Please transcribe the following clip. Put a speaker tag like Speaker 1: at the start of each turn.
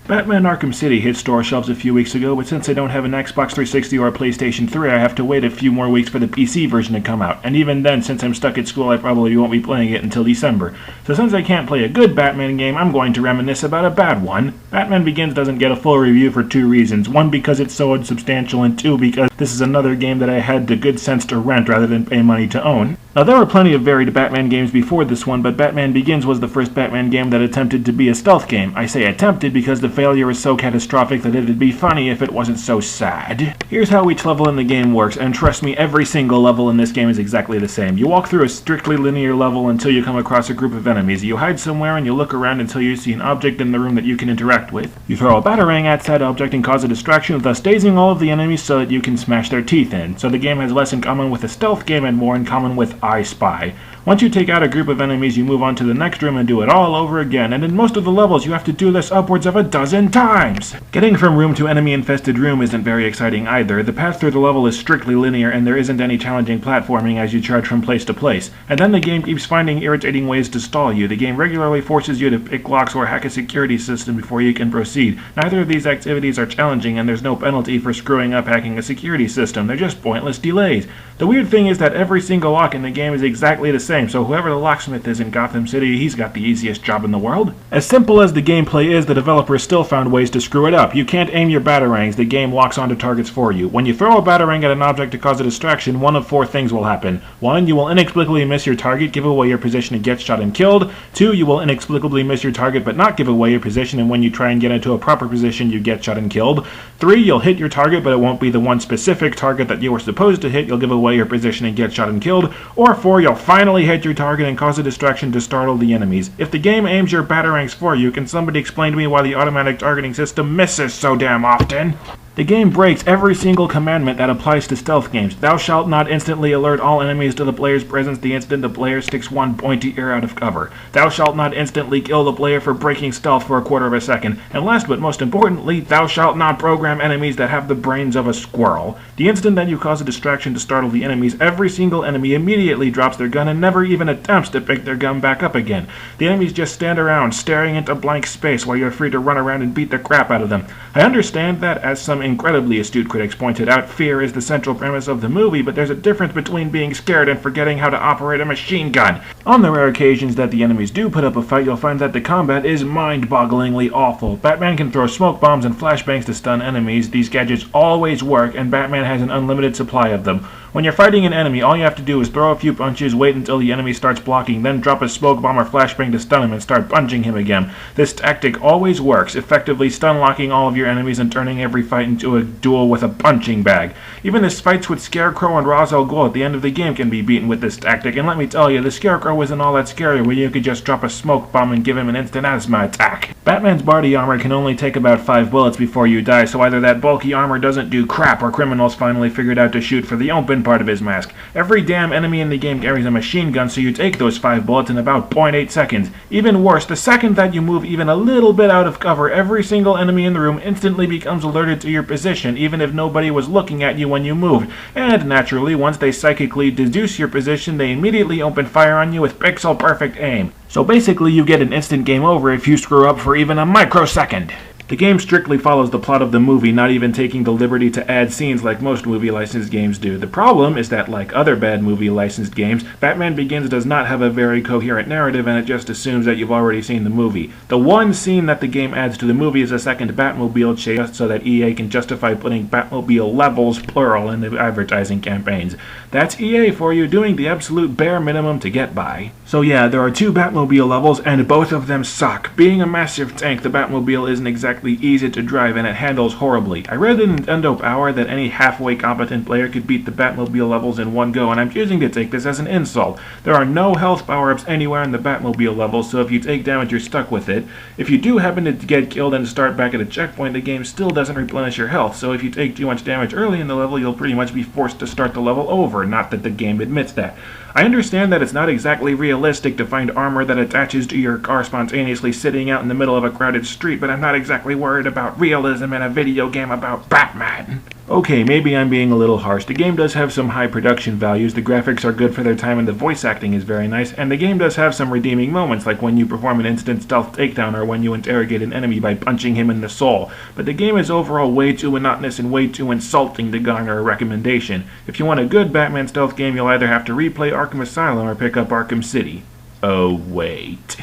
Speaker 1: Batman Arkham City hit store shelves a few weeks ago, but since I don't have an Xbox 360 or a PlayStation 3, I have to wait a few more weeks for the PC version to come out. And even then, since I'm stuck at school, I probably won't be playing it until December. So since I can't play a good Batman game, I'm going to reminisce about a bad one. Batman Begins doesn't get a full review for two reasons. One, because it's so unsubstantial, and two, because this is another game that I had the good sense to rent rather than pay money to own. Now, there were plenty of varied Batman games before this one, but Batman Begins was the first Batman game that attempted to be a stealth game. I say attempted because the failure is so catastrophic that it'd be funny if it wasn't so sad. Here's how each level in the game works, and trust me, every single level in this game is exactly the same. You walk through a strictly linear level until you come across a group of enemies. You hide somewhere and you look around until you see an object in the room that you can interact with. You throw a batarang at said object and cause a distraction, thus dazing all of the enemies so that you can smash their teeth in. So the game has less in common with a stealth game and more in common with I Spy. Once you take out a group of enemies, you move on to the next room and do it all over again, and in most of the levels you have to do this upwards of a dozen times! Getting from room to enemy-infested room isn't very exciting either. The path through the level is strictly linear, and there isn't any challenging platforming as you charge from place to place. And then the game keeps finding irritating ways to stall you. The game regularly forces you to pick locks or hack a security system before you can proceed. Neither of these activities are challenging, and there's no penalty for screwing up hacking a security system. They're just pointless delays. The weird thing is that every single lock in the game is exactly the same, so whoever the locksmith is in Gotham City, he's got the easiest job in the world. As simple as the gameplay is, the developers still found ways to screw it up. You can't aim your batarangs, the game locks onto targets for you. When you throw a batarang at an object to cause a distraction, one of four things will happen. 1. You will inexplicably miss your target, give away your position and get shot and killed. 2. You will inexplicably miss your target but not give away your position, and when you try and get into a proper position, you get shot and killed. 3. You'll hit your target, but it won't be the one specific target that you were supposed to hit. You'll give away your position and get shot and killed. Or 4. You'll finally hit your target and cause a distraction to startle the enemies. If the game aims your batarangs for you, can somebody explain to me why the automatic targeting system misses so damn often? The game breaks every single commandment that applies to stealth games. Thou shalt not instantly alert all enemies to the player's presence the instant the player sticks one pointy ear out of cover. Thou shalt not instantly kill the player for breaking stealth for a quarter of a second. And last but most importantly, thou shalt not program enemies that have the brains of a squirrel. The instant that you cause a distraction to startle the enemies, every single enemy immediately drops their gun and never even attempts to pick their gun back up again. The enemies just stand around staring into blank space while you're free to run around and beat the crap out of them. I understand that, as some incredibly astute critics pointed out, fear is the central premise of the movie, but there's a difference between being scared and forgetting how to operate a machine gun. On the rare occasions that the enemies do put up a fight, you'll find that the combat is mind-bogglingly awful. Batman can throw smoke bombs and flashbangs to stun enemies. These gadgets always work, and Batman has an unlimited supply of them. When you're fighting an enemy, all you have to do is throw a few punches, wait until the enemy starts blocking, then drop a smoke bomb or flashbang to stun him and start punching him again. This tactic always works, effectively stun-locking all of your enemies and turning every fight into a duel with a punching bag. Even the fights with Scarecrow and Ra's al Ghul at the end of the game can be beaten with this tactic, and let me tell you, the Scarecrow isn't all that scary when you could just drop a smoke bomb and give him an instant asthma attack. Batman's body armor can only take about 5 bullets before you die, so either that bulky armor doesn't do crap or criminals finally figured out to shoot for the open part of his mask. Every damn enemy in the game carries a machine gun, so you take those 5 bullets in about 0.8 seconds. Even worse, the second that you move even a little bit out of cover, every single enemy in the room instantly becomes alerted to your position, even if nobody was looking at you when you moved. And naturally, once they psychically deduce your position, they immediately open fire on you with pixel-perfect aim. So basically, you get an instant game over if you screw up for even a microsecond. The game strictly follows the plot of the movie, not even taking the liberty to add scenes like most movie licensed games do. The problem is that, like other bad movie licensed games, Batman Begins does not have a very coherent narrative, and it just assumes that you've already seen the movie. The one scene that the game adds to the movie is a second Batmobile chase so that EA can justify putting Batmobile levels, plural, in the advertising campaigns. That's EA for you, doing the absolute bare minimum to get by. So yeah, there are 2 Batmobile levels, and both of them suck. Being a massive tank, the Batmobile isn't exactly easy to drive, and it handles horribly. I read in Nintendo Power that any halfway competent player could beat the Batmobile levels in one go, and I'm choosing to take this as an insult. There are no health power-ups anywhere in the Batmobile levels, so if you take damage, you're stuck with it. If you do happen to get killed and start back at a checkpoint, the game still doesn't replenish your health, so if you take too much damage early in the level, you'll pretty much be forced to start the level over, not that the game admits that. I understand that it's not exactly realistic to find armor that attaches to your car spontaneously sitting out in the middle of a crowded street, but I'm not exactly worried about realism in a video game about Batman. Okay, maybe I'm being a little harsh. The game does have some high production values, the graphics are good for their time, and the voice acting is very nice, and the game does have some redeeming moments, like when you perform an instant stealth takedown or when you interrogate an enemy by punching him in the soul. But the game is overall way too monotonous and way too insulting to garner a recommendation. If you want a good Batman stealth game, you'll either have to replay Arkham Asylum or pick up Arkham City. Oh, wait.